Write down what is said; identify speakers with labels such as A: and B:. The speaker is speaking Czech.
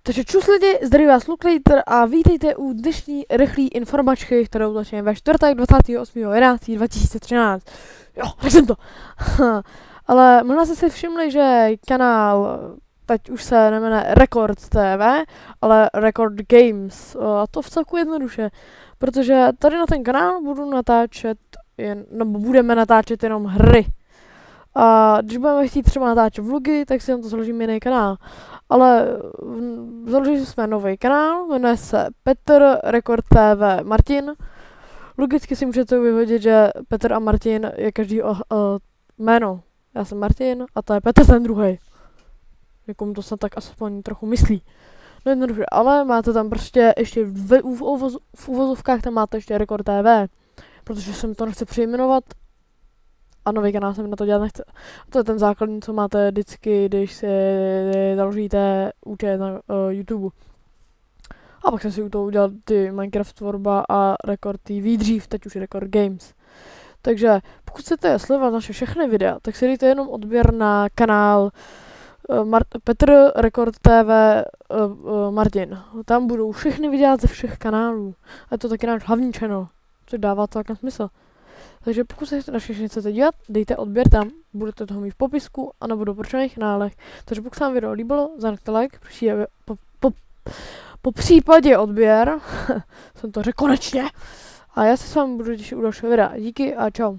A: Takže čus lidi, zdraví vás Luklejter a vítejte u dnešní rychlé informačky, kterou začneme ve čtvrtek 28.11.2013. Jo, tak jsem to. Ale možná jste si všimli, že kanál teď už se jmenuje Record TV, ale Record Games. A to v celku jednoduše, protože tady na ten kanál budeme natáčet jenom hry. A když budeme chtít třeba natáčet vlogy, tak si na to založíme jiný kanál. Ale založili jsme nový kanál, jmenuje se Petr Record TV Martin. Logicky si můžete vyhodit, že Petr a Martin je každý jméno. Já jsem Martin a to je Petr ten druhý. Někomu to snad tak aspoň trochu myslí. No jednoduše, ale máte tam prostě ještě v uvozovkách tam máte ještě Record TV. Protože jsem to nechce přejmenovat a nový kanál se mi na to dělat nechce. A to je ten základní, co máte vždycky, když si založíte účet na YouTube. A pak jsem si u toho udělal ty Minecraft tvorba a Record TV dřív, teď už je Record Games. Takže pokud chcete sledovat naše všechny videa, tak si dejte jenom odběr na kanál Petr Record TV Martin. Tam budou všechny videa ze všech kanálů. A je to taky náš hlavní channel, což dává celkem smysl. Takže pokud se na všechny chcete dívat, dejte odběr tam, budete toho mít v popisku a nebo doporučených kanálech. Takže pokud se vám video líbilo, zanechte like, po případě odběr, jsem to řekl konečně. A já se s vámi budu těšit u dalšího videa. Díky a čau.